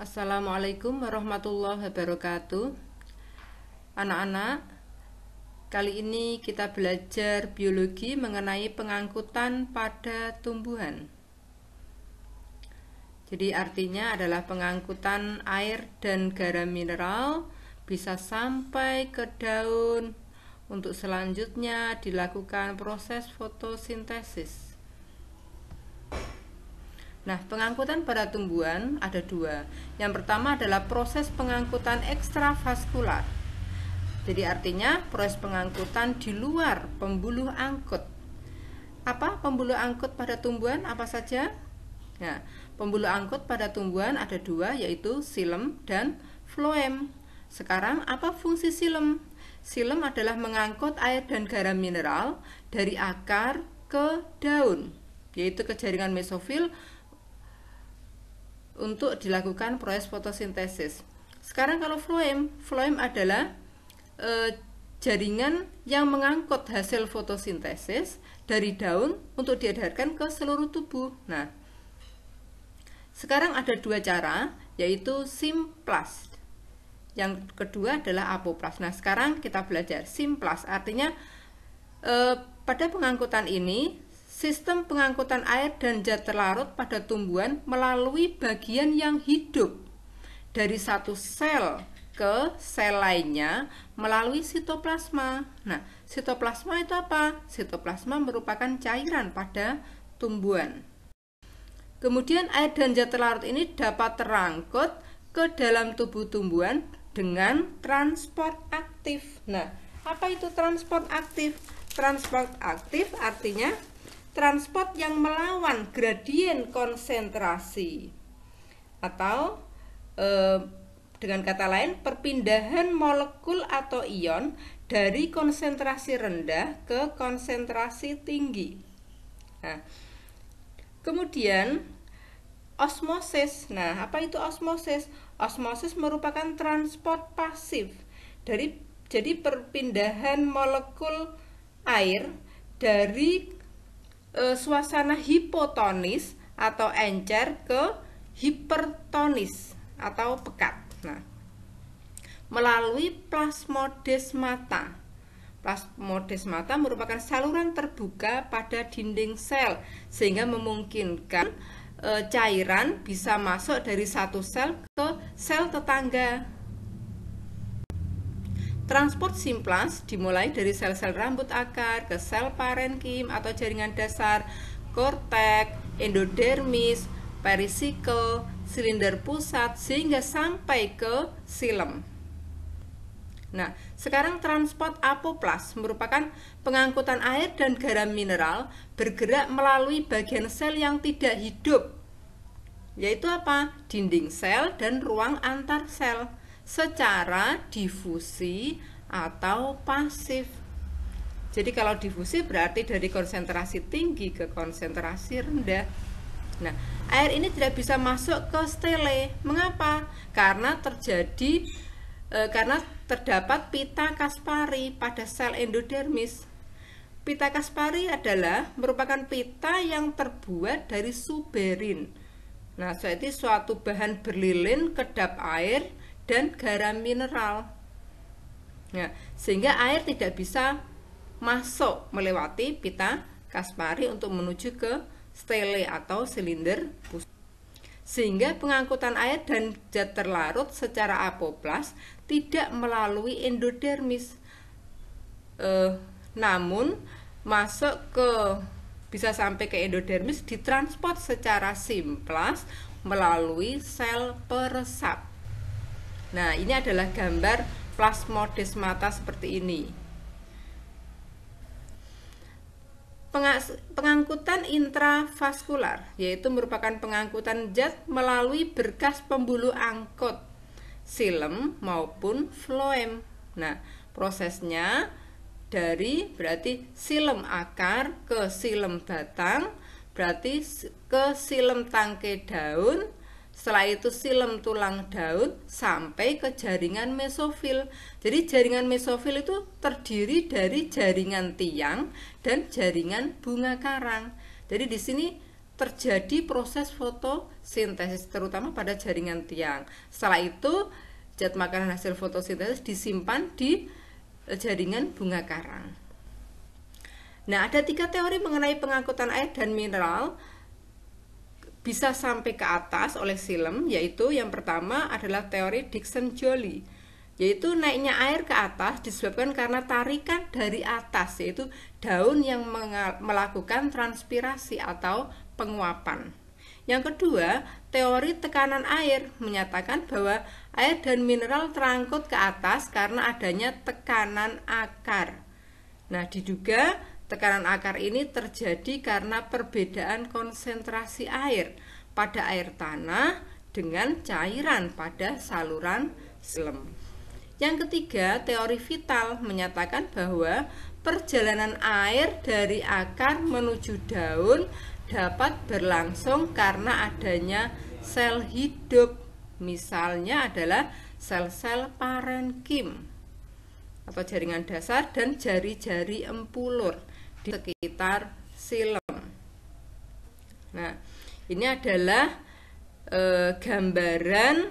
Assalamualaikum warahmatullahi wabarakatuh. Anak-anak, kali ini kita belajar biologi mengenai pengangkutan pada tumbuhan. Jadi artinya adalah pengangkutan air dan garam mineral bisa sampai ke daun untuk selanjutnya dilakukan proses fotosintesis. Nah, pengangkutan pada tumbuhan ada dua. Yang pertama adalah proses pengangkutan ekstravaskular. Jadi artinya proses pengangkutan di luar pembuluh angkut. Apa pembuluh angkut pada tumbuhan? Apa saja? Nah, pembuluh angkut pada tumbuhan ada dua, yaitu xilem dan floem. Sekarang apa fungsi xilem? Xilem adalah mengangkut air dan garam mineral dari akar ke daun, yaitu ke jaringan mesofil untuk dilakukan proses fotosintesis. Sekarang kalau floem adalah jaringan yang mengangkut hasil fotosintesis dari daun untuk diedarkan ke seluruh tubuh. Nah, sekarang ada dua cara, yaitu simplast. Yang kedua adalah apoplast. Nah, sekarang kita belajar simplast. Artinya pada pengangkutan ini, sistem pengangkutan air dan zat terlarut pada tumbuhan melalui bagian yang hidup dari satu sel ke sel lainnya melalui sitoplasma. Nah, sitoplasma itu apa? Sitoplasma merupakan cairan pada tumbuhan. Kemudian air dan zat terlarut ini dapat terangkut ke dalam tubuh tumbuhan dengan transport aktif. Nah, apa itu transport aktif? Transport aktif artinya transport yang melawan gradien konsentrasi, atau dengan kata lain perpindahan molekul atau ion dari konsentrasi rendah ke konsentrasi tinggi. Nah, kemudian osmosis. Nah, apa itu osmosis? Osmosis merupakan transport pasif jadi perpindahan molekul air dari suasana hipotonis atau encer ke hipertonis atau pekat. Nah, melalui plasmodesmata. Plasmodesmata merupakan saluran terbuka pada dinding sel sehingga memungkinkan cairan bisa masuk dari satu sel ke sel tetangga. Transport simplast dimulai dari sel-sel rambut akar ke sel parenkim atau jaringan dasar, korteks, endodermis, perisikel, silinder pusat, sehingga sampai ke xilem. Nah, sekarang transport apoplast merupakan pengangkutan air dan garam mineral bergerak melalui bagian sel yang tidak hidup, yaitu apa? Dinding sel dan ruang antar sel, secara difusi atau pasif. Jadi kalau difusi berarti dari konsentrasi tinggi ke konsentrasi rendah. Nah, air ini tidak bisa masuk ke stele. Mengapa? Karena terdapat pita Kaspari pada sel endodermis. Pita Kaspari merupakan pita yang terbuat dari suberin. Nah, jadi suatu bahan berlilin kedap air dan garam mineral. Nah, sehingga air tidak bisa masuk melewati pita Kaspari untuk menuju ke stele atau silinder pusat. Sehingga pengangkutan air dan zat terlarut secara apoplast tidak melalui endodermis, namun bisa sampai ke endodermis ditransport secara simplast melalui sel peresap. Nah, ini adalah gambar plasmodesmata seperti ini. Pengangkutan intravaskular, yaitu merupakan pengangkutan zat melalui berkas pembuluh angkut, xilem maupun floem. Nah, prosesnya berarti xilem akar ke xilem batang, berarti ke xilem tangkai daun, setelah itu xilem tulang daun sampai ke jaringan mesofil. Jadi jaringan mesofil itu terdiri dari jaringan tiang dan jaringan bunga karang. Jadi di sini terjadi proses fotosintesis terutama pada jaringan tiang. Setelah itu zat makanan hasil fotosintesis disimpan di jaringan bunga karang. Nah, ada 3 teori mengenai pengangkutan air dan mineral bisa sampai ke atas oleh silem, yaitu yang pertama adalah teori Dickson-Joule, yaitu naiknya air ke atas disebabkan karena tarikan dari atas, yaitu daun yang melakukan transpirasi atau penguapan. Yang kedua, teori tekanan air menyatakan bahwa air dan mineral terangkut ke atas karena adanya tekanan akar. Nah, diduga tekanan akar ini terjadi karena perbedaan konsentrasi air pada air tanah dengan cairan pada saluran silem. Yang ketiga, teori vital menyatakan bahwa perjalanan air dari akar menuju daun dapat berlangsung karena adanya sel hidup, misalnya adalah sel-sel parenkim atau jaringan dasar dan jari-jari empulur di sekitar silem. Nah, ini adalah gambaran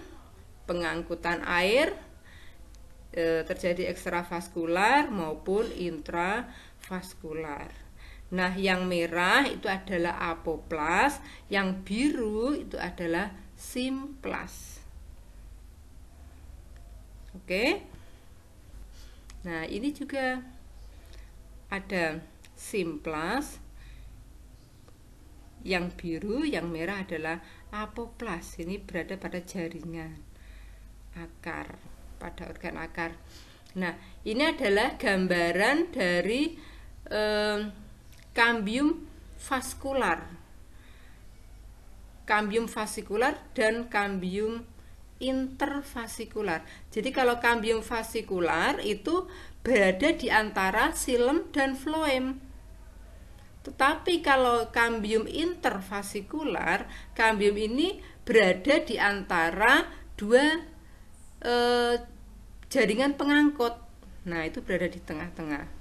pengangkutan air terjadi ekstravaskular maupun intravaskular. Nah, yang merah itu adalah apoplas, yang biru itu adalah simplas. Oke. Nah, ini juga ada simplas, yang biru, yang merah adalah apoplas. Ini berada pada jaringan akar, pada organ akar. Nah, ini adalah gambaran dari kambium vaskular dan kambium intervasikular. Jadi kalau kambium vasikular itu berada di antara silem dan floem. Tetapi kalau kambium intervasikular, kambium ini berada di antara dua jaringan pengangkut. Nah, itu berada di tengah-tengah.